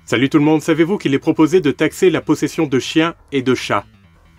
Salut tout le monde, savez-vous qu'il est proposé de taxer la possession de chiens et de chats?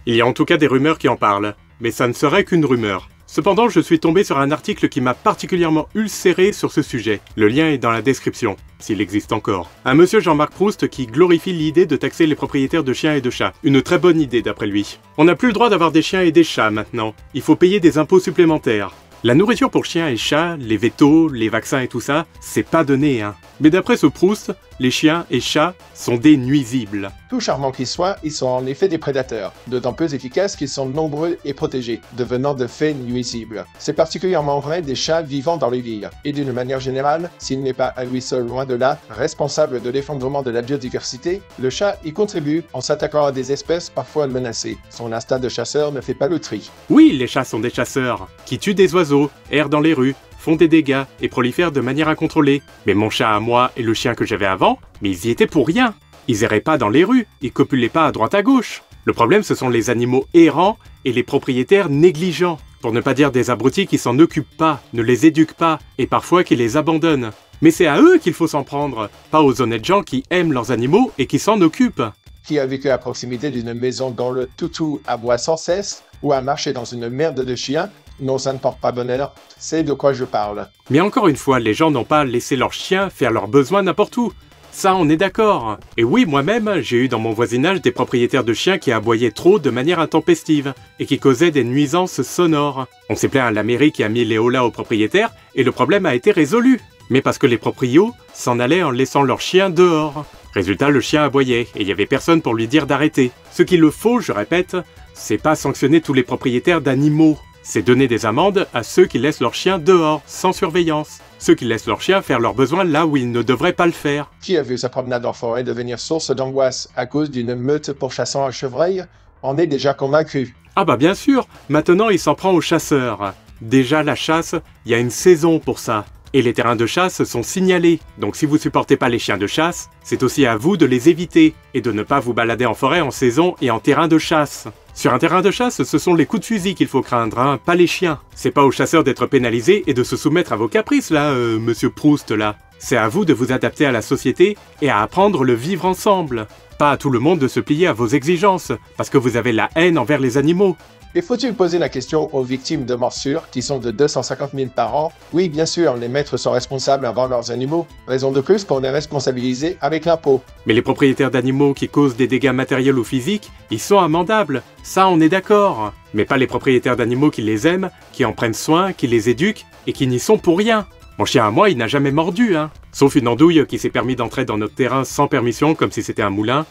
Il y a en tout cas des rumeurs qui en parlent, mais ça ne serait qu'une rumeur. Cependant, je suis tombé sur un article qui m'a particulièrement ulcéré sur ce sujet. Le lien est dans la description, s'il existe encore. Un monsieur Jean-Marc Proust qui glorifie l'idée de taxer les propriétaires de chiens et de chats. Une très bonne idée d'après lui. On n'a plus le droit d'avoir des chiens et des chats maintenant. Il faut payer des impôts supplémentaires. La nourriture pour chiens et chats, les vétos, les vaccins et tout ça, c'est pas donné, hein. Mais d'après ce Proust, les chiens et chats sont des nuisibles. Tout charmants qu'ils soient, ils sont en effet des prédateurs, d'autant plus efficaces qu'ils sont nombreux et protégés, devenant de faits nuisibles. C'est particulièrement vrai des chats vivant dans les villes, et d'une manière générale, s'il n'est pas à lui seul loin de là, responsable de l'effondrement de la biodiversité, le chat y contribue en s'attaquant à des espèces parfois menacées. Son instinct de chasseur ne fait pas le tri. Oui, les chats sont des chasseurs, qui tuent des oiseaux, errent dans les rues, font des dégâts et prolifèrent de manière incontrôlée. Mais mon chat à moi et le chien que j'avais avant, mais ils y étaient pour rien. Ils erraient pas dans les rues, ils copulaient pas à droite à gauche. Le problème, ce sont les animaux errants et les propriétaires négligents. Pour ne pas dire des abrutis qui s'en occupent pas, ne les éduquent pas et parfois qui les abandonnent. Mais c'est à eux qu'il faut s'en prendre, pas aux honnêtes gens qui aiment leurs animaux et qui s'en occupent. Qui a vécu à proximité d'une maison dont le toutou aboie sans cesse ou a marché dans une merde de chiens? Non, ça ne porte pas bonheur, c'est de quoi je parle. Mais encore une fois, les gens n'ont pas laissé leurs chiens faire leurs besoins n'importe où. Ça, on est d'accord. Et oui, moi-même, j'ai eu dans mon voisinage des propriétaires de chiens qui aboyaient trop de manière intempestive et qui causaient des nuisances sonores. On s'est plaint à la mairie qui a mis les holà aux propriétaires et le problème a été résolu. Mais parce que les proprios s'en allaient en laissant leurs chiens dehors. Résultat, le chien aboyait et il n'y avait personne pour lui dire d'arrêter. Ce qu'il le faut, je répète, c'est pas sanctionner tous les propriétaires d'animaux. C'est donner des amendes à ceux qui laissent leurs chiens dehors, sans surveillance. Ceux qui laissent leurs chiens faire leurs besoins là où ils ne devraient pas le faire. Qui a vu sa promenade en forêt devenir source d'angoisse à cause d'une meute pourchassant un chevreuil? On est déjà convaincu. Ah bah bien sûr, maintenant il s'en prend aux chasseurs. Déjà la chasse, il y a une saison pour ça. Et les terrains de chasse sont signalés. Donc si vous supportez pas les chiens de chasse, c'est aussi à vous de les éviter et de ne pas vous balader en forêt en saison et en terrain de chasse. Sur un terrain de chasse, ce sont les coups de fusil qu'il faut craindre, hein, pas les chiens. C'est pas aux chasseurs d'être pénalisés et de se soumettre à vos caprices là, monsieur Proust là. C'est à vous de vous adapter à la société et à apprendre le vivre ensemble. Pas à tout le monde de se plier à vos exigences, parce que vous avez la haine envers les animaux. Et faut-il poser la question aux victimes de morsures, qui sont de 250 000 par an? Oui, bien sûr, les maîtres sont responsables avant leurs animaux. Raison de plus qu'on est responsabilisé avec l'impôt. Mais les propriétaires d'animaux qui causent des dégâts matériels ou physiques, ils sont amendables. Ça, on est d'accord. Mais pas les propriétaires d'animaux qui les aiment, qui en prennent soin, qui les éduquent et qui n'y sont pour rien. Mon chien à moi, il n'a jamais mordu, hein. Sauf une andouille qui s'est permis d'entrer dans notre terrain sans permission, comme si c'était un moulin.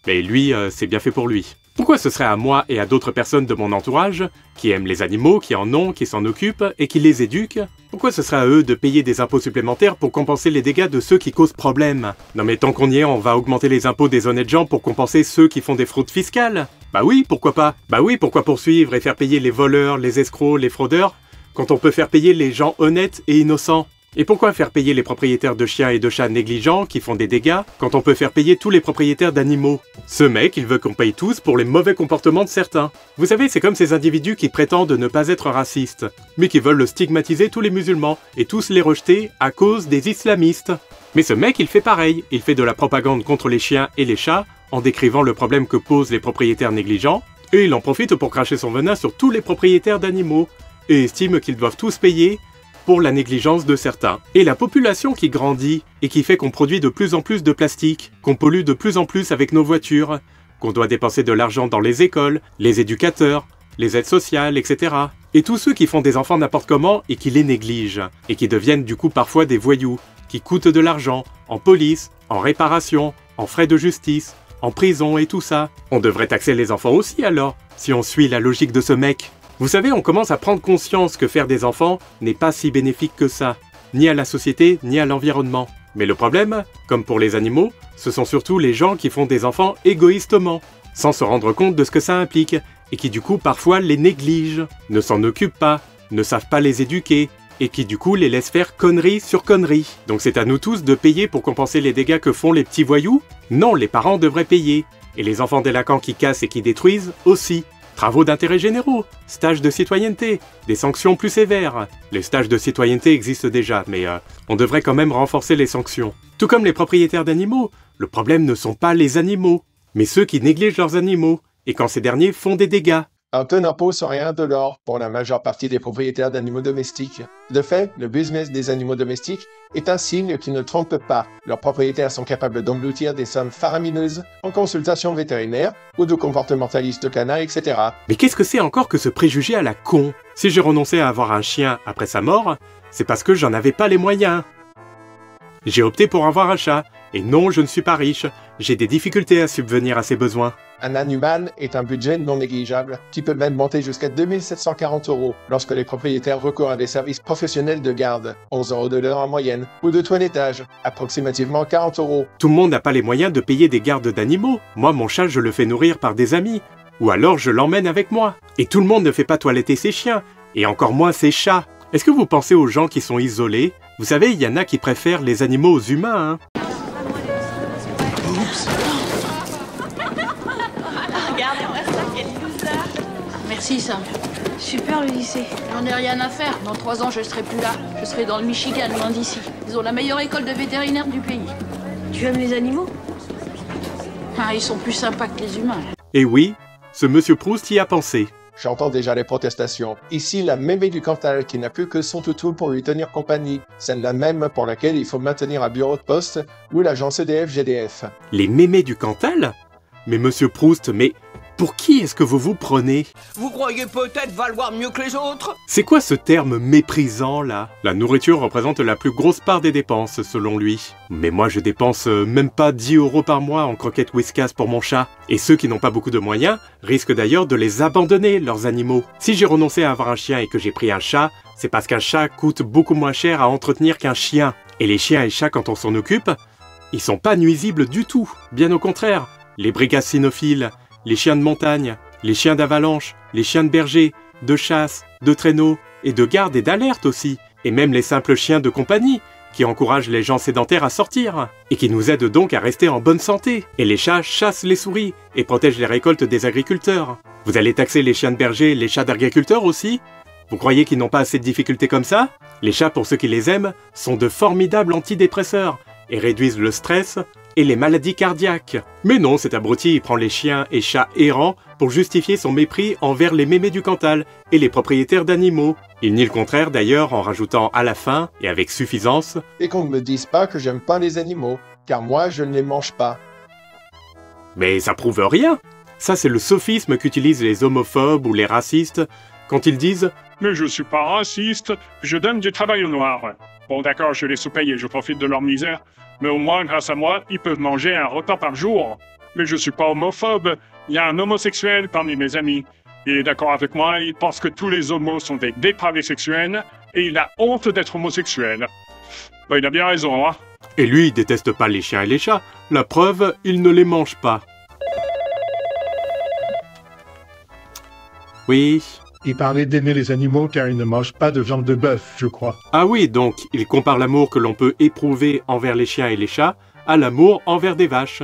Mais lui, c'est bien fait pour lui. Pourquoi ce serait à moi et à d'autres personnes de mon entourage, qui aiment les animaux, qui en ont, qui s'en occupent et qui les éduquent, pourquoi ce serait à eux de payer des impôts supplémentaires pour compenser les dégâts de ceux qui causent problème? Non mais tant qu'on y est, on va augmenter les impôts des honnêtes gens pour compenser ceux qui font des fraudes fiscales? Bah oui, pourquoi pas? Bah oui, pourquoi poursuivre et faire payer les voleurs, les escrocs, les fraudeurs, quand on peut faire payer les gens honnêtes et innocents? Et pourquoi faire payer les propriétaires de chiens et de chats négligents qui font des dégâts quand on peut faire payer tous les propriétaires d'animaux? Ce mec, il veut qu'on paye tous pour les mauvais comportements de certains. Vous savez, c'est comme ces individus qui prétendent ne pas être racistes, mais qui veulent stigmatiser tous les musulmans et tous les rejeter à cause des islamistes. Mais ce mec, il fait pareil, il fait de la propagande contre les chiens et les chats en décrivant le problème que posent les propriétaires négligents, et il en profite pour cracher son venin sur tous les propriétaires d'animaux, et estime qu'ils doivent tous payer pour la négligence de certains. Et la population qui grandit et qui fait qu'on produit de plus en plus de plastique, qu'on pollue de plus en plus avec nos voitures, qu'on doit dépenser de l'argent dans les écoles, les éducateurs, les aides sociales, etc. Et tous ceux qui font des enfants n'importe comment et qui les négligent, et qui deviennent du coup parfois des voyous, qui coûtent de l'argent, en police, en réparation, en frais de justice, en prison et tout ça. On devrait taxer les enfants aussi alors, si on suit la logique de ce mec. Vous savez, on commence à prendre conscience que faire des enfants n'est pas si bénéfique que ça, ni à la société, ni à l'environnement. Mais le problème, comme pour les animaux, ce sont surtout les gens qui font des enfants égoïstement, sans se rendre compte de ce que ça implique, et qui du coup parfois les négligent, ne s'en occupent pas, ne savent pas les éduquer, et qui du coup les laissent faire connerie sur connerie. Donc c'est à nous tous de payer pour compenser les dégâts que font les petits voyous? Non, les parents devraient payer, et les enfants délinquants qui cassent et qui détruisent aussi. Travaux d'intérêt généraux, stages de citoyenneté, des sanctions plus sévères. Les stages de citoyenneté existent déjà, mais on devrait quand même renforcer les sanctions. Tout comme les propriétaires d'animaux, le problème ne sont pas les animaux, mais ceux qui négligent leurs animaux, et quand ces derniers font des dégâts. Un taux d'impôt sur rien de l'or pour la majeure partie des propriétaires d'animaux domestiques. De fait, le business des animaux domestiques est un signe qui ne trompe pas. Leurs propriétaires sont capables d'engloutir des sommes faramineuses en consultation vétérinaire ou de comportementalistes canins, etc. Mais qu'est-ce que c'est encore que ce préjugé à la con? Si j'ai renoncé à avoir un chien après sa mort, c'est parce que j'en avais pas les moyens. J'ai opté pour avoir un chat, et non, je ne suis pas riche, j'ai des difficultés à subvenir à ses besoins. Un animal est un budget non négligeable, qui peut même monter jusqu'à 2740 € lorsque les propriétaires recourent à des services professionnels de garde, 11 € de l'heure en moyenne, ou de toilettage, approximativement 40 €. Tout le monde n'a pas les moyens de payer des gardes d'animaux. Moi, mon chat, je le fais nourrir par des amis, ou alors je l'emmène avec moi. Et tout le monde ne fait pas toiletter ses chiens, et encore moins ses chats. Est-ce que vous pensez aux gens qui sont isolés? Vous savez, il y en a qui préfèrent les animaux aux humains, hein. Oups. Regarde-moi ça, quel loser. Merci, Sam. Super le lycée. J'en ai rien à faire. Dans 3 ans, je serai plus là. Je serai dans le Michigan, loin d'ici. Ils ont la meilleure école de vétérinaire du pays. Tu aimes les animaux? Ah, ils sont plus sympas que les humains. Et oui, ce monsieur Proust y a pensé. J'entends déjà les protestations. Ici, la mémé du Cantal qui n'a plus que son toutou pour lui tenir compagnie. Celle-là même pour laquelle il faut maintenir un bureau de poste ou l'agence EDF-GDF. Les mémés du Cantal? Mais monsieur Proust, mais pour qui est-ce que vous vous prenez? Vous croyez peut-être valoir mieux que les autres? C'est quoi ce terme méprisant, là? La nourriture représente la plus grosse part des dépenses, selon lui. Mais moi, je dépense même pas 10 € par mois en croquettes Whiskas pour mon chat. Et ceux qui n'ont pas beaucoup de moyens risquent d'ailleurs de les abandonner, leurs animaux. Si j'ai renoncé à avoir un chien et que j'ai pris un chat, c'est parce qu'un chat coûte beaucoup moins cher à entretenir qu'un chien. Et les chiens et chats, quand on s'en occupe, ils sont pas nuisibles du tout. Bien au contraire. Les brigades cynophiles, les chiens de montagne, les chiens d'avalanche, les chiens de berger, de chasse, de traîneau, et de garde et d'alerte aussi, et même les simples chiens de compagnie, qui encouragent les gens sédentaires à sortir, et qui nous aident donc à rester en bonne santé. Et les chats chassent les souris, et protègent les récoltes des agriculteurs. Vous allez taxer les chiens de berger et les chats d'agriculteurs aussi? Vous croyez qu'ils n'ont pas assez de difficultés comme ça? Les chats, pour ceux qui les aiment, sont de formidables antidépresseurs, et réduisent le stress et les maladies cardiaques. Mais non, cet abruti, il prend les chiens et chats errants pour justifier son mépris envers les mémés du Cantal et les propriétaires d'animaux. Il nie le contraire d'ailleurs en rajoutant à la fin, et avec suffisance, Et qu'on ne me dise pas que j'aime pas les animaux, car moi je ne les mange pas. mais ça prouve rien. Ça, c'est le sophisme qu'utilisent les homophobes ou les racistes quand ils disent « Mais je suis pas raciste, je donne du travail aux Noirs. Bon d'accord, je les sous-paye et je profite de leur misère, mais au moins, grâce à moi, ils peuvent manger un repas par jour. Mais je suis pas homophobe, il y a un homosexuel parmi mes amis. Il est d'accord avec moi, il pense que tous les homos sont des dépravés sexuels, et il a honte d'être homosexuel. Ben, il a bien raison, hein. » Et lui, il déteste pas les chiens et les chats. La preuve, il ne les mange pas. Oui. Il parlait d'aimer les animaux car ils ne mangent pas de viande de bœuf, je crois. Ah oui, donc, il compare l'amour que l'on peut éprouver envers les chiens et les chats à l'amour envers des vaches.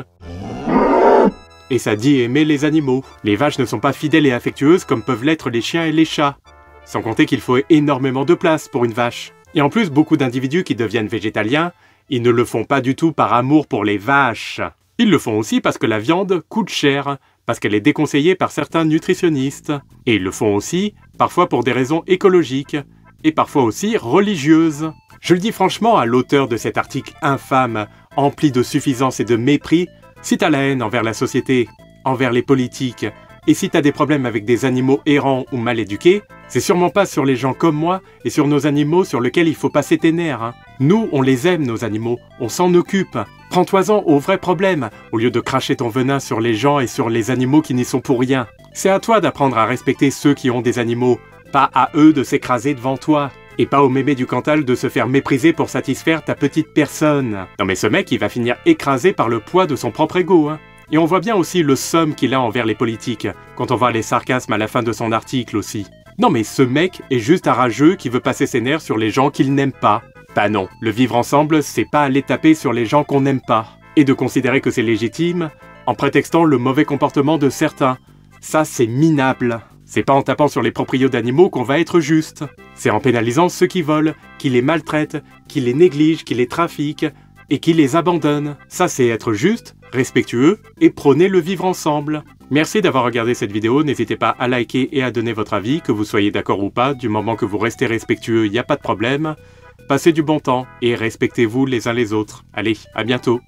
Et ça dit aimer les animaux. Les vaches ne sont pas fidèles et affectueuses comme peuvent l'être les chiens et les chats. Sans compter qu'il faut énormément de place pour une vache. Et en plus, beaucoup d'individus qui deviennent végétaliens, ils ne le font pas du tout par amour pour les vaches. Ils le font aussi parce que la viande coûte cher, parce qu'elle est déconseillée par certains nutritionnistes. Et ils le font aussi, parfois pour des raisons écologiques, et parfois aussi religieuses. Je le dis franchement à l'auteur de cet article infâme, empli de suffisance et de mépris, si t'as la haine envers la société, envers les politiques, et si t'as des problèmes avec des animaux errants ou mal éduqués, c'est sûrement pas sur les gens comme moi et sur nos animaux sur lesquels il faut passer tes nerfs. Hein. Nous, on les aime, nos animaux, on s'en occupe. Prends-toi-en au vrai problème, au lieu de cracher ton venin sur les gens et sur les animaux qui n'y sont pour rien. C'est à toi d'apprendre à respecter ceux qui ont des animaux, pas à eux de s'écraser devant toi. Et pas au mémé du Cantal de se faire mépriser pour satisfaire ta petite personne. Non mais ce mec, il va finir écrasé par le poids de son propre ego, hein. Et on voit bien aussi le somme qu'il a envers les politiques, quand on voit les sarcasmes à la fin de son article aussi. Non mais ce mec est juste un rageux qui veut passer ses nerfs sur les gens qu'il n'aime pas. Bah non, le vivre ensemble, c'est pas aller taper sur les gens qu'on n'aime pas. Et de considérer que c'est légitime, en prétextant le mauvais comportement de certains, Ça, c'est minable. C'est pas en tapant sur les proprios d'animaux qu'on va être juste. C'est en pénalisant ceux qui volent, qui les maltraitent, qui les négligent, qui les trafiquent et qui les abandonnent. Ça, c'est être juste, respectueux et prôner le vivre ensemble. Merci d'avoir regardé cette vidéo, n'hésitez pas à liker et à donner votre avis, que vous soyez d'accord ou pas, du moment que vous restez respectueux, il n'y a pas de problème. Passez du bon temps et respectez-vous les uns les autres. Allez, à bientôt.